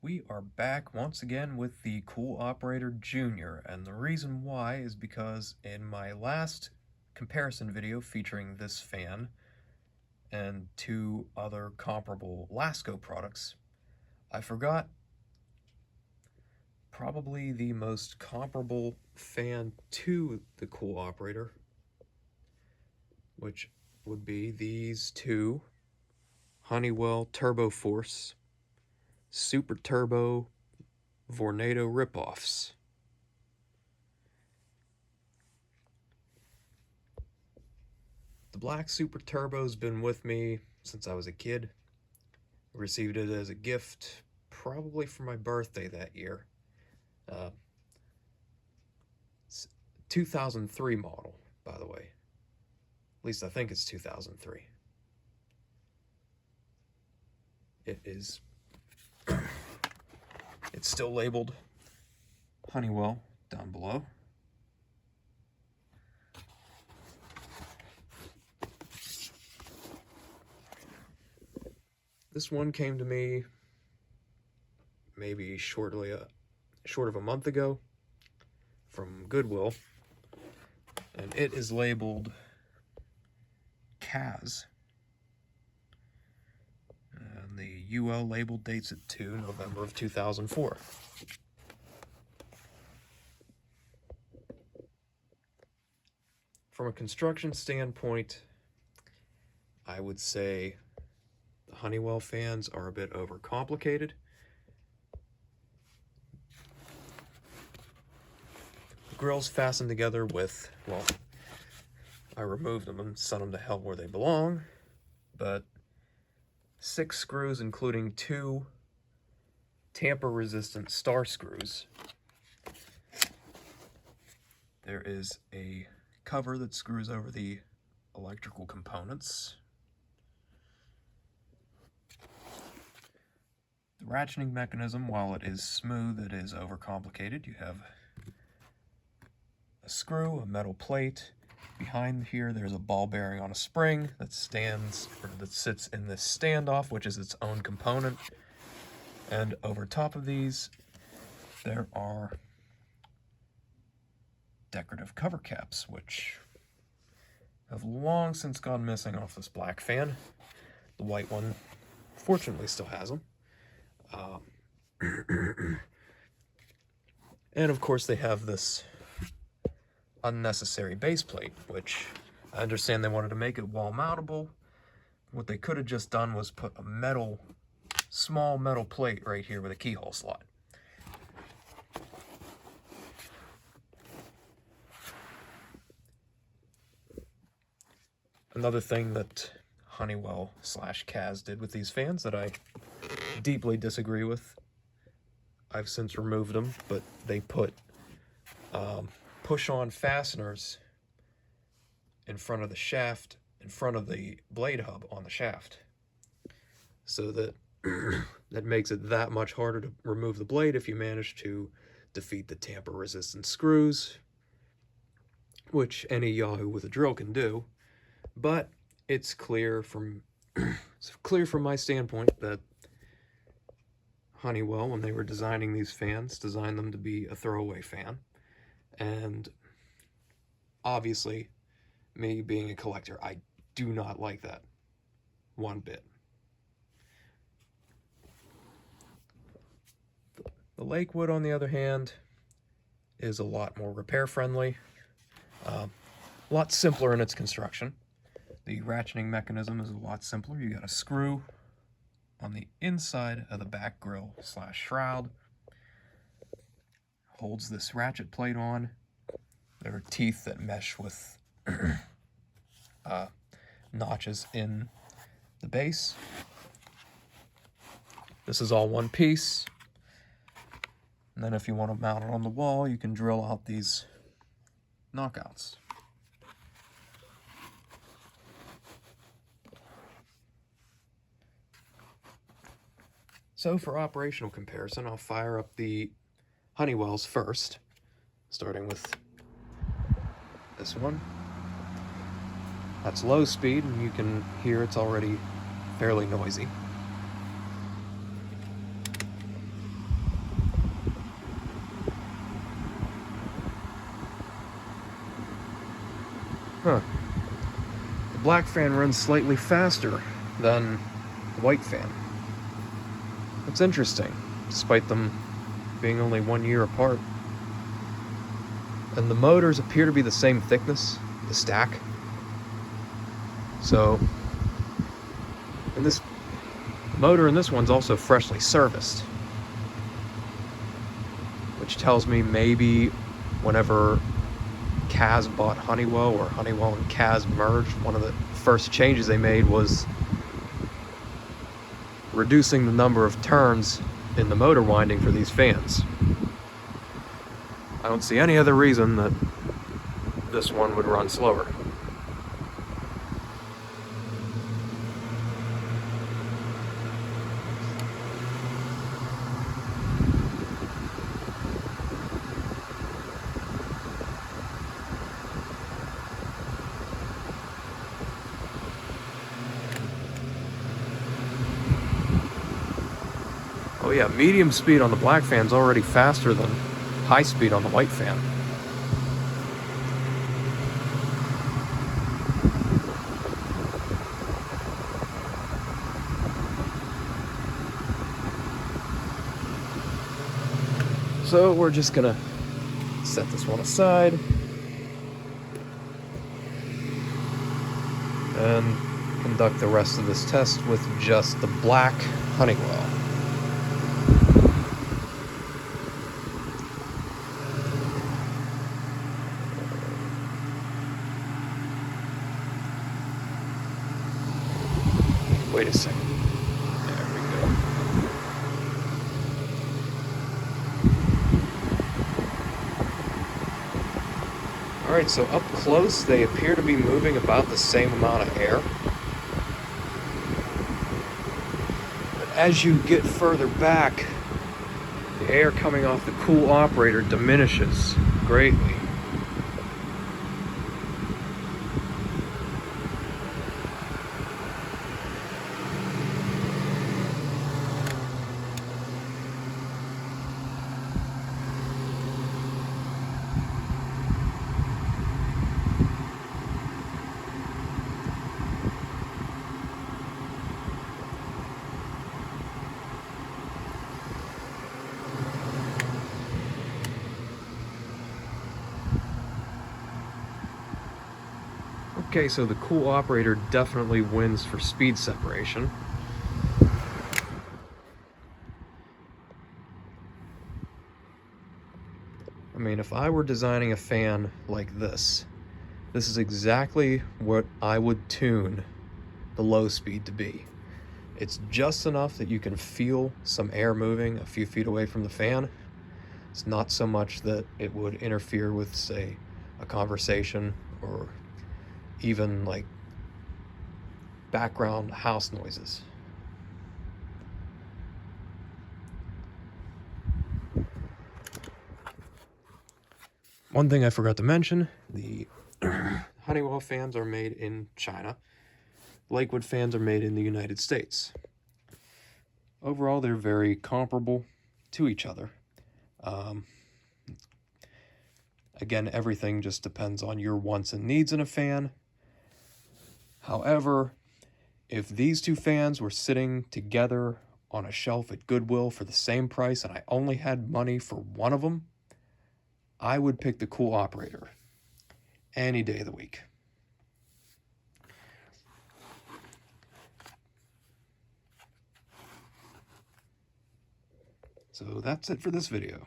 We are back once again with the Kool Operator Jr., and the reason why is because in my last comparison video featuring this fan and two other comparable Lasco products, I forgot probably the most comparable fan to the Kool Operator, which would be these two Honeywell Turbo Force Super Turbo Vornado ripoffs. The black Super Turbo's been with me since I was a kid. I received it as a gift probably for my birthday that year. It's 2003 model, by the way. At least I think it's 2003. It is... It's still labeled Honeywell down below. This one came to me maybe short of a month ago from Goodwill, and it is labeled Kaz. And the UL label dates it to November of 2004. From a construction standpoint, I would say the Honeywell fans are a bit overcomplicated. The grill's fastened together with, well, I removed them and sent them to hell where they belong, but 6 screws, including 2 tamper-resistant star screws. There is a cover that screws over the electrical components. The ratcheting mechanism, while it is smooth, it is overcomplicated. You have a screw, a metal plate. Behind here, there's a ball bearing on a spring that sits in this standoff, which is its own component. And over top of these, there are decorative cover caps, which have long since gone missing off this black fan. The white one, fortunately, still has them. And of course, they have this unnecessary base plate, which I understand they wanted to make it wall mountable. What they could have just done was put a small metal plate right here with a keyhole slot. Another thing that Honeywell / Kaz did with these fans that I deeply disagree with, I've since removed them, but they put push-on fasteners in front of the shaft, in front of the blade hub on the shaft, so that that makes it that much harder to remove the blade if you manage to defeat the tamper-resistant screws, which any Yahoo with a drill can do. But it's clear from my standpoint that Honeywell, when they were designing these fans, designed them to be a throwaway fan. And obviously, me being a collector, I do not like that one bit. The Lakewood, on the other hand, is a lot more repair-friendly, a lot simpler in its construction. The ratcheting mechanism is a lot simpler. You got a screw on the inside of the back grill / shroud. Holds this ratchet plate on. There are teeth that mesh with notches in the base. This is all one piece. And then if you want to mount it on the wall, you can drill out these knockouts. So for operational comparison, I'll fire up the Honeywells first, starting with this one. That's low speed, and you can hear it's already fairly noisy. Huh. The black fan runs slightly faster than the white fan. That's interesting, despite them being only 1 year apart. And the motors appear to be the same thickness, the stack. So, and this motor in this one's also freshly serviced, which tells me maybe whenever Kaz bought Honeywell, or Honeywell and Kaz merged, one of the first changes they made was reducing the number of turns in the motor winding for these fans. I don't see any other reason that this one would run slower. Oh yeah, medium speed on the black fan's already faster than high speed on the white fan. So we're just gonna set this one aside and conduct the rest of this test with just the black Honeywell. Wait a second. There we go. Alright, so up close they appear to be moving about the same amount of air. But as you get further back, the air coming off the Kool operator diminishes greatly. Okay, so the Kool operator definitely wins for speed separation. I mean, if I were designing a fan like this is exactly what I would tune the low speed to be. It's just enough that you can feel some air moving a few feet away from the fan. It's not so much that it would interfere with, say, a conversation or even like background house noises. One thing I forgot to mention, the Honeywell fans are made in China. Lakewood fans are made in the United States. Overall, they're very comparable to each other. Again, everything just depends on your wants and needs in a fan. However, if these two fans were sitting together on a shelf at Goodwill for the same price and I only had money for one of them, I would pick the Kool operator any day of the week. So that's it for this video.